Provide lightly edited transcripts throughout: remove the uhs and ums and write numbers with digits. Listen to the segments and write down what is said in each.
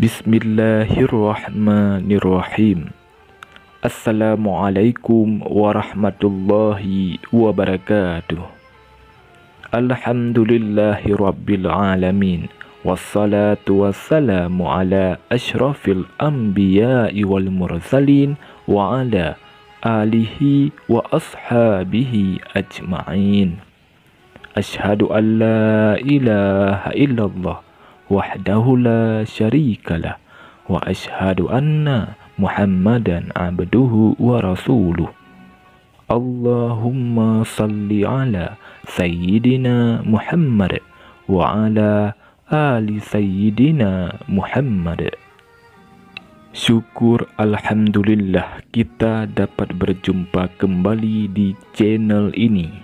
Bismillahirrahmanirrahim. Assalamualaikum warahmatullahi wabarakatuh. Alhamdulillahi rabbil alamin. Wassalatu wassalamu ala ashrafil anbiya'i wal mursalin wa ala alihi wa ashabihi ajma'in. Ashhadu an la ilaha illallah wahdahu la syarikalah wa ashhadu anna Muhammadan abduhu wa rasuluh. Allahumma salli ala sayyidina Muhammad wa ala ali sayyidina Muhammad. Syukur alhamdulillah kita dapat berjumpa kembali di channel ini.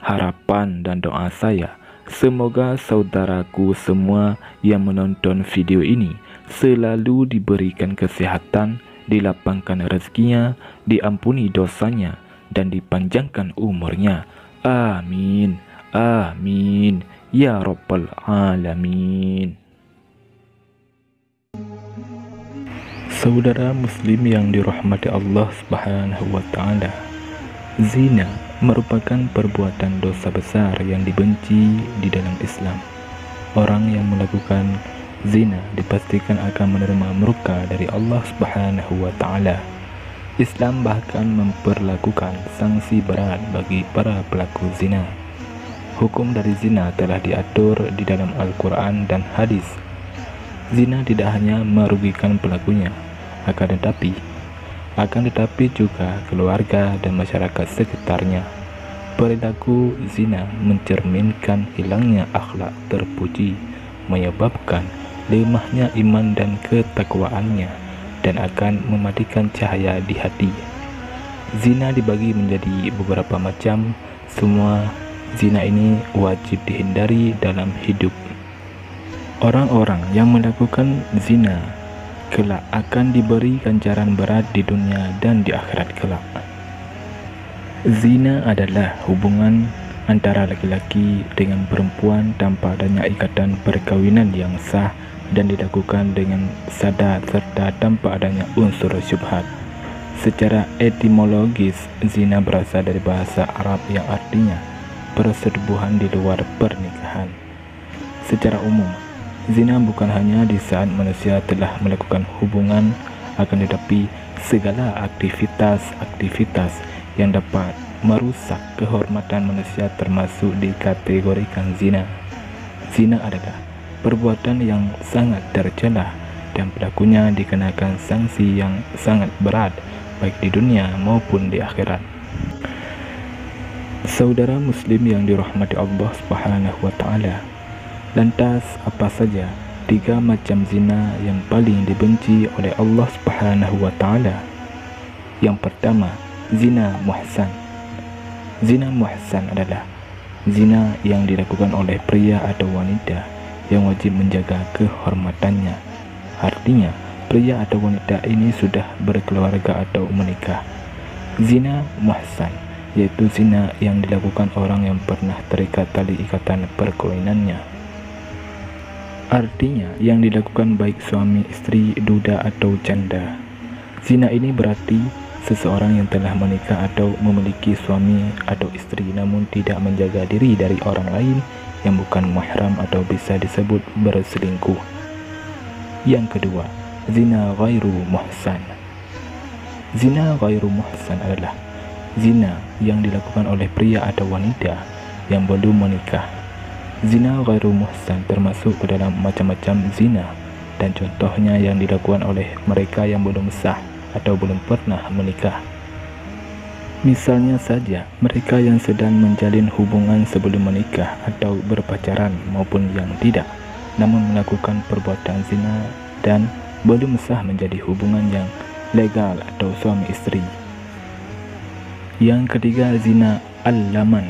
Harapan dan doa saya, semoga saudaraku semua yang menonton video ini selalu diberikan kesehatan, dilapangkan rezekinya, diampuni dosanya, dan dipanjangkan umurnya. Amin. Amin. Ya Rabbal Alamin. Saudara muslim yang dirahmati Allah Subhanahu wa Ta'ala, zina merupakan perbuatan dosa besar yang dibenci di dalam Islam. Orang yang melakukan zina dipastikan akan menerima murka dari Allah Subhanahu wa Ta'ala. Islam bahkan memperlakukan sanksi berat bagi para pelaku zina. Hukum dari zina telah diatur di dalam Al-Quran dan hadis. Zina tidak hanya merugikan pelakunya, akan tetapi juga keluarga dan masyarakat sekitarnya. Perilaku zina mencerminkan hilangnya akhlak terpuji, menyebabkan lemahnya iman dan ketakwaannya, dan akan mematikan cahaya di hati. Zina dibagi menjadi beberapa macam. Semua zina ini wajib dihindari dalam hidup. Orang-orang yang melakukan zina kelak akan diberi ganjaran berat di dunia dan di akhirat kelak. Zina adalah hubungan antara laki-laki dengan perempuan tanpa adanya ikatan perkawinan yang sah dan dilakukan dengan sadar serta tanpa adanya unsur syubhat. Secara etimologis, zina berasal dari bahasa Arab yang artinya persetubuhan di luar pernikahan. Secara umum, zina bukan hanya di saat manusia telah melakukan hubungan, akan tetapi segala aktivitas yang dapat merusak kehormatan manusia termasuk dikategorikan zina. Zina adalah perbuatan yang sangat tercela dan pelakunya dikenakan sanksi yang sangat berat baik di dunia maupun di akhirat. Saudara muslim yang dirahmati Allah Subhanahu wa Ta'ala, lantas apa saja 3 macam zina yang paling dibenci oleh Allah Subhanahu wa Ta'ala? Yang pertama, zina muhsan. Zina muhsan adalah zina yang dilakukan oleh pria atau wanita yang wajib menjaga kehormatannya. Artinya, pria atau wanita ini sudah berkeluarga atau menikah. Zina muhsan yaitu zina yang dilakukan orang yang pernah terikat tali ikatan perkawinannya. Artinya, yang dilakukan baik suami, istri, duda atau janda. Zina ini berarti seseorang yang telah menikah atau memiliki suami atau istri namun tidak menjaga diri dari orang lain yang bukan mahram atau bisa disebut berselingkuh. Yang kedua, zina ghairu muhsan. Zina ghairu muhsan adalah zina yang dilakukan oleh pria atau wanita yang belum menikah. Zina ghairu muhsan termasuk ke dalam macam-macam zina, dan contohnya yang dilakukan oleh mereka yang belum sah atau belum pernah menikah. Misalnya saja, mereka yang sedang menjalin hubungan sebelum menikah atau berpacaran maupun yang tidak, namun melakukan perbuatan zina dan belum sah menjadi hubungan yang legal atau suami istri. Yang ketiga, zina al-laman.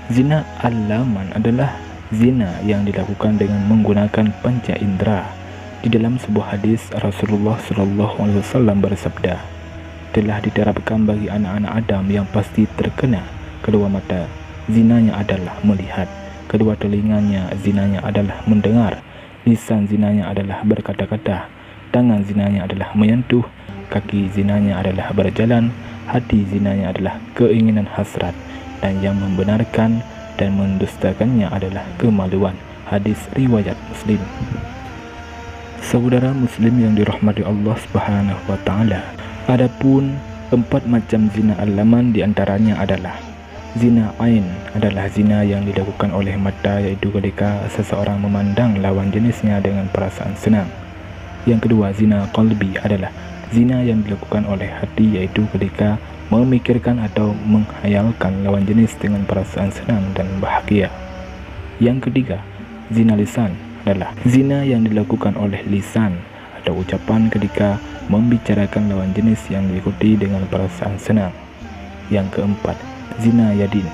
Zina al-laman adalah zina yang dilakukan dengan menggunakan panca indera. Di dalam sebuah hadis, Rasulullah SAW bersabda, telah diterapkan bagi anak-anak Adam yang pasti terkena kedua mata, zinanya adalah melihat, kedua telinganya zinanya adalah mendengar, lisan zinanya adalah berkata-kata, tangan zinanya adalah menyentuh, kaki zinanya adalah berjalan, hati zinanya adalah keinginan hasrat, dan yang membenarkan dan mendustakannya adalah kemaluan. Hadis riwayat Muslim. Saudara muslim yang dirahmati Allah Subhanahu wa taala, adapun 4 macam zina alaman di antaranya adalah zina ain, adalah zina yang dilakukan oleh mata, iaitu ketika seseorang memandang lawan jenisnya dengan perasaan senang. Yang kedua, zina qalbi adalah zina yang dilakukan oleh hati, yaitu ketika memikirkan atau menghayalkan lawan jenis dengan perasaan senang dan bahagia. Yang ketiga, zina lisan adalah zina yang dilakukan oleh lisan atau ucapan ketika membicarakan lawan jenis yang diikuti dengan perasaan senang. Yang keempat, zina yadin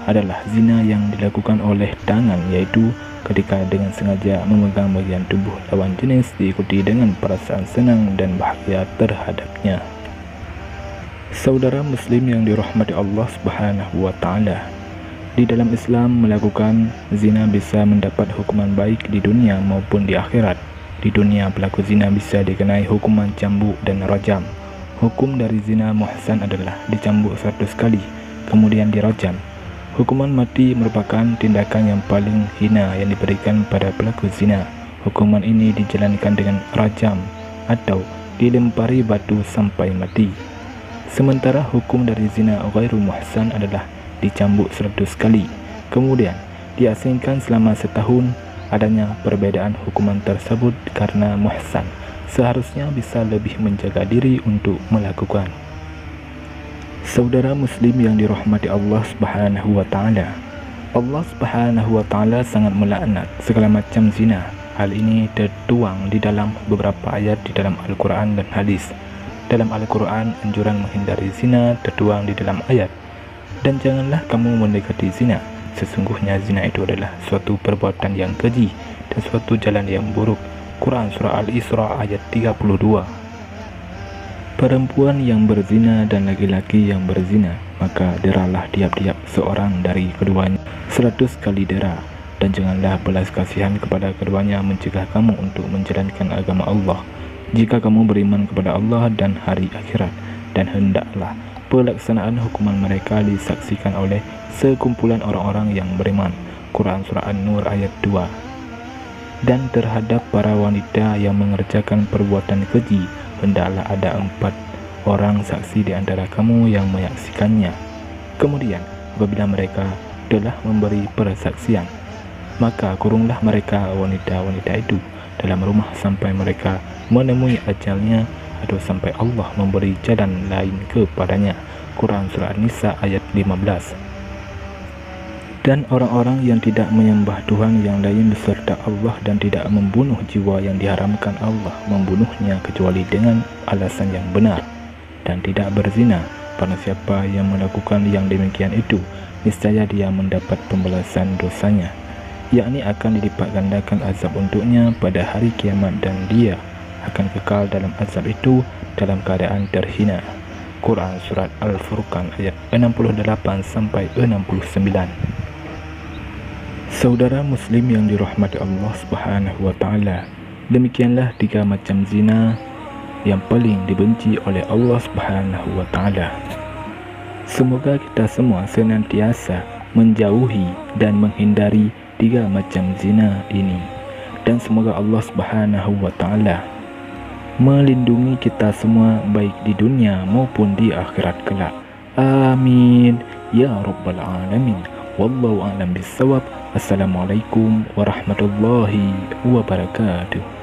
adalah zina yang dilakukan oleh tangan, yaitu ketika dengan sengaja memegang bagian tubuh lawan jenis diikuti dengan perasaan senang dan bahagia terhadapnya. Saudara muslim yang dirahmati Allah Subhanahu wa taala, di dalam Islam melakukan zina bisa mendapat hukuman baik di dunia maupun di akhirat. Di dunia, pelaku zina bisa dikenai hukuman cambuk dan rajam. Hukum dari zina muhsan adalah dicambuk 100 kali, kemudian dirajam. Hukuman mati merupakan tindakan yang paling hina yang diberikan pada pelaku zina. Hukuman ini dijalankan dengan rajam atau dilempari batu sampai mati. Sementara hukum dari zina ghairu muhsan adalah dicambuk 100 kali, kemudian diasingkan selama setahun. Adanya perbedaan hukuman tersebut karena muhsan seharusnya bisa lebih menjaga diri untuk melakukan. Saudara muslim yang dirahmati Allah Subhanahu wa taala, Allah Subhanahu wa taala sangat melaknat segala macam zina. Hal ini tertuang di dalam beberapa ayat di dalam Al-Quran dan hadis. Dalam Al-Quran, anjuran menghindari zina tertuang di dalam ayat, dan janganlah kamu mendekati zina. Sesungguhnya zina itu adalah suatu perbuatan yang keji dan suatu jalan yang buruk. Quran Surah Al-Isra ayat 32. Perempuan yang berzina dan laki-laki yang berzina, maka deralah tiap-tiap seorang dari keduanya 100 kali dera, dan janganlah belas kasihan kepada keduanya mencegah kamu untuk menjalankan agama Allah, jika kamu beriman kepada Allah dan hari akhirat, dan hendaklah pelaksanaan hukuman mereka disaksikan oleh sekumpulan orang-orang yang beriman. Quran Surah An-Nur ayat 2. Dan terhadap para wanita yang mengerjakan perbuatan keji, hendaklah ada 4 orang saksi di antara kamu yang menyaksikannya. Kemudian apabila mereka telah memberi persaksian, maka kurunglah mereka wanita-wanita itu dalam rumah sampai mereka menemui ajalnya atau sampai Allah memberi jalan lain kepadanya. Quran Surah An-Nisa ayat 15. Dan orang-orang yang tidak menyembah Tuhan yang lain beserta Allah dan tidak membunuh jiwa yang diharamkan Allah membunuhnya kecuali dengan alasan yang benar, dan tidak berzina. Barang siapa yang melakukan yang demikian itu, niscaya dia mendapat pembalasan dosanya, yakni akan dilipat gandakan azab untuknya pada hari kiamat, dan dia akan kekal dalam azab itu dalam keadaan terhina. Quran Surat Al-Furqan ayat 68-69. Saudara muslim yang dirahmati Allah Subhanahu wa taala, demikianlah 3 macam zina yang paling dibenci oleh Allah Subhanahu wa taala. Semoga kita semua senantiasa menjauhi dan menghindari 3 macam zina ini, dan semoga Allah Subhanahu wa taala melindungi kita semua baik di dunia maupun di akhirat kelak. Amin ya rabbal alamin. Wallahu a'lam bissawab. Assalamualaikum warahmatullahi wabarakatuh.